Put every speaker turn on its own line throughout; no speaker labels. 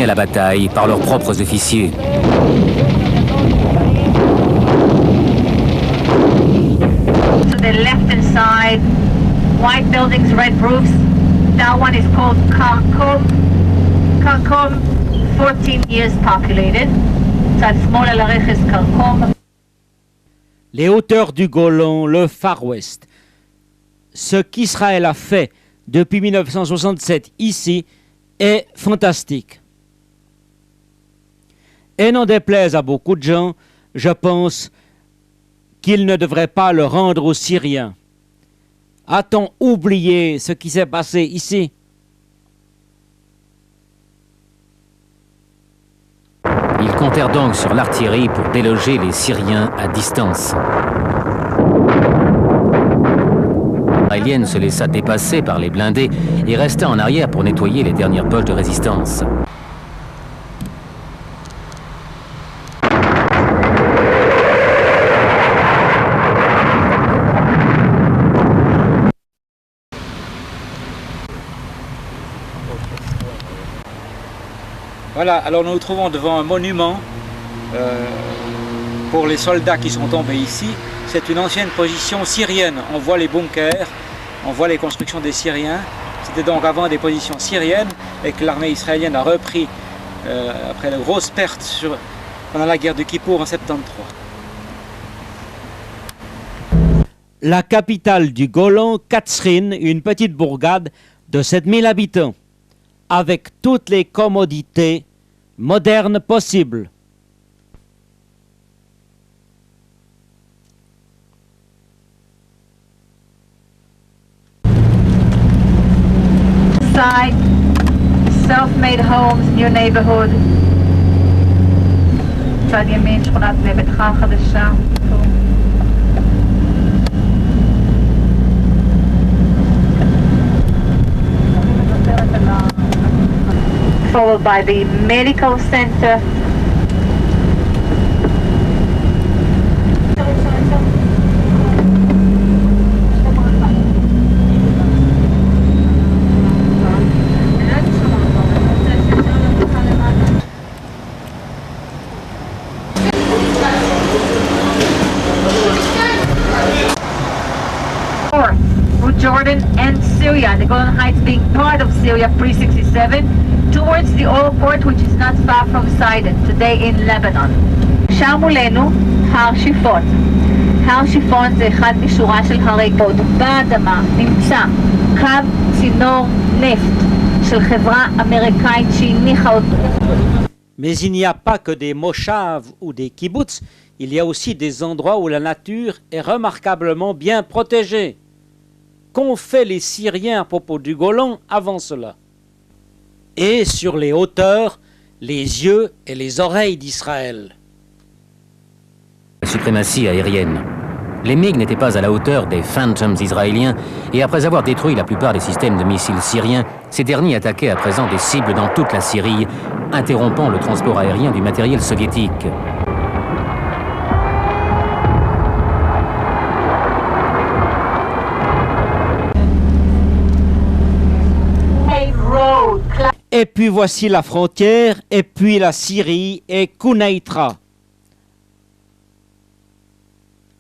menés à la bataille par leurs propres officiers.
To the left-hand side, white buildings, red roofs. That one is called Kharkov. Kharkov, 14 years populated. צד שמאל על הרכס קרקום.
Les hauteurs du Golan, le Far West. Ce qu'Israël a fait depuis 1967 ici est fantastique. Et n'en déplaise à beaucoup de gens, je pense qu'il ne devrait pas le rendre aux Syriens. A-t-on oublié ce qui s'est passé ici?
Ils comptèrent donc sur l'artillerie pour déloger les Syriens à distance. L'israélienne se laissa dépasser par les blindés et resta en arrière pour nettoyer les dernières poches de résistance.
Voilà, alors nous nous trouvons devant un monument pour les soldats qui sont tombés ici. C'est une ancienne position syrienne. On voit les bunkers, on voit les constructions des Syriens. C'était donc avant des positions syriennes et que l'armée israélienne a repris après de grosses pertes pendant la guerre de Kippour en 73. La capitale du Golan, Katzrin, une petite bourgade de 7000 habitants, avec toutes les commodités modernes possibles.
Side, self-made homes, new neighborhood. צד ימין, שכונת בני ביתך החדשה. Followed by the medical center. Through Jordan and Syria, the Golan Heights being part of Syria pre-67, towards the oil port which is not far from Sidon, today in Lebanon. שם מולנו, הר שיפון. הר שיפון זה אחד משורה של הרי גוד. באדמה נמצא קו צינור נפט של חברה אמריקאית שהניחה אותו.
Mais il n'y a pas que des moshav ou des kibbutz, il y a aussi des endroits où la nature est remarquablement bien protégée. Qu'ont fait les Syriens à propos du Golan avant cela? Et sur les hauteurs, les yeux et les oreilles d'Israël.
La suprématie aérienne. Les MiG n'étaient pas à la hauteur des Phantoms israéliens et après avoir détruit la plupart des systèmes de missiles syriens, ces derniers attaquaient à présent des cibles dans toute la Syrie, interrompant le transport aérien du matériel soviétique.
Et puis voici la frontière, et puis la Syrie et Quneitra.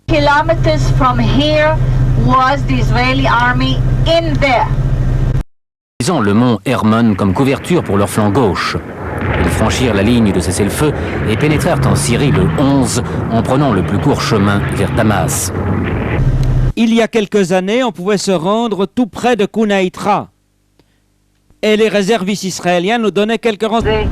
Kilometers from here was the Israeli army in there.
Utilisant le mont Hermon comme couverture pour leur flanc gauche. Ils franchirent la ligne de cessez-le-feu et pénétrèrent en Syrie le 11 en prenant le plus court chemin vers Damas.
Il y a quelques années, on pouvait se rendre tout près de Quneitra. Et les réservistes israéliens nous donnaient quelques renseignements.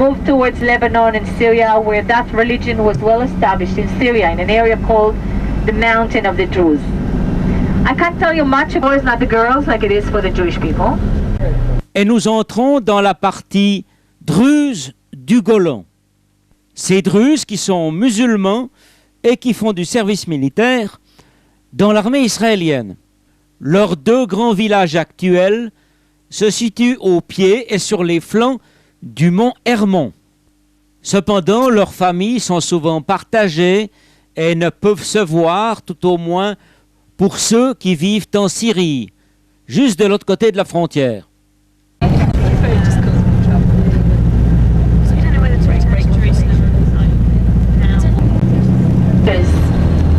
moved towards Lebanon and Syria, where that religion was well established in Syria, in an area called the Mountain of the Druze. I can't tell you much about boys, not the girls, like it is for the Jewish people.
Et nous entrons dans la partie druze du Golan. Ces druzes qui sont musulmans et qui font du service militaire dans l'armée israélienne. Leurs deux grands villages actuels se situent au pied et sur les flancs du mont Hermon. Cependant, leurs familles sont souvent partagées et ne peuvent se voir, tout au moins pour ceux qui vivent en Syrie, juste de l'autre côté de la frontière.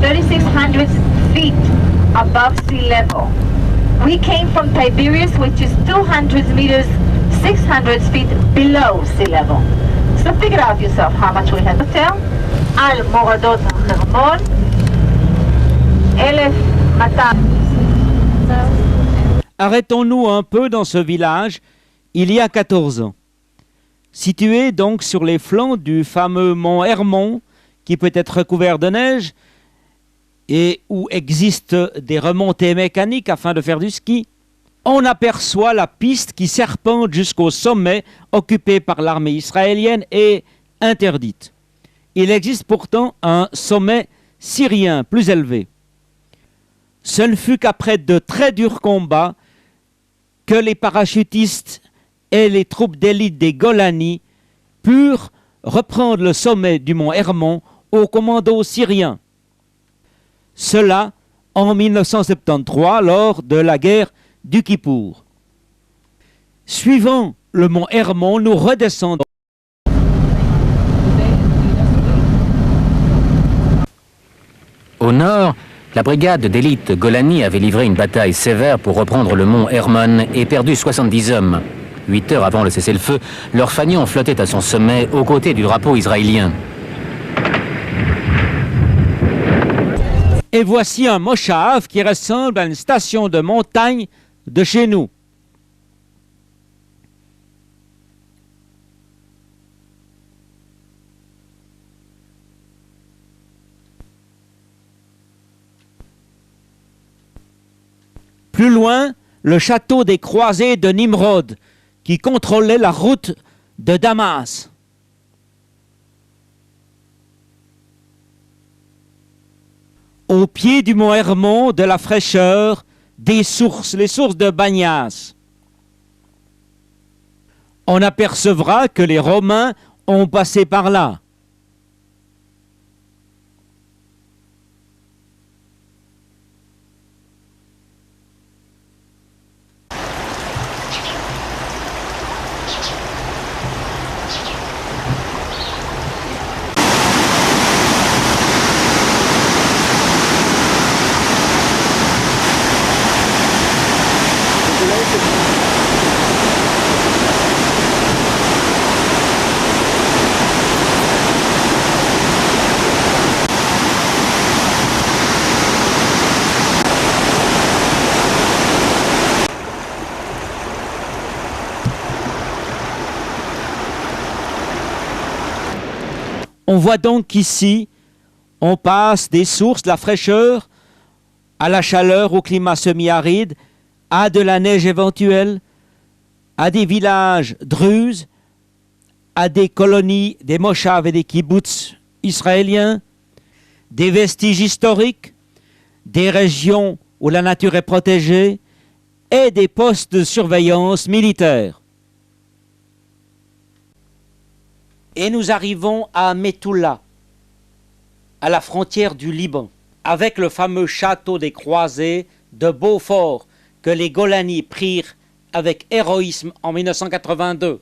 3,600 feet above sea level. We came from Tiberias, which is 200 meters, 600 feet below sea level. So figure out yourself how much we had to tell. Al Moradot Hermon, 1,200.
Arrêtons-nous un peu dans ce village il y a 14 ans. Situé donc sur les flancs du fameux mont Hermon, qui peut être recouvert de neige, et où existent des remontées mécaniques afin de faire du ski, on aperçoit la piste qui serpente jusqu'au sommet occupé par l'armée israélienne et interdite. Il existe pourtant un sommet syrien plus élevé. Ce ne fut qu'après de très durs combats que les parachutistes et les troupes d'élite des Golani purent reprendre le sommet du mont Hermon au commando syrien. Cela en 1973 lors de la guerre du Kippour. Suivant le mont Hermon, nous redescendons.
Au nord, la brigade d'élite Golani avait livré une bataille sévère pour reprendre le mont Hermon et perdu 70 hommes. 8 heures avant le cessez-le-feu, leur fanion flottait à son sommet aux côtés du drapeau israélien.
Et voici un moshav qui ressemble à une station de montagne de chez nous. Plus loin, le château des croisés de Nimrod, qui contrôlait la route de Damas. Au pied du mont Hermon, de la fraîcheur, des sources, les sources de Bagnas. On apercevra que les Romains ont passé par là. On voit donc qu'ici, on passe des sources de la fraîcheur à la chaleur, au climat semi-aride, à de la neige éventuelle, à des villages druzes, à des colonies, des moshav et des kibbutz israéliens, des vestiges historiques, des régions où la nature est protégée et des postes de surveillance militaire. Et nous arrivons à Metula, à la frontière du Liban, avec le fameux château des croisés de Beaufort que les Golani prirent avec héroïsme en 1982.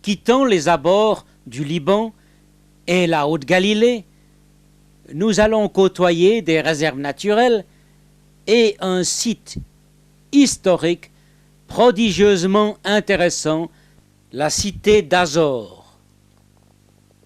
Quittant les abords du Liban et la Haute-Galilée, nous allons côtoyer des réserves naturelles et un site historique prodigieusement intéressant, la cité d'Azor.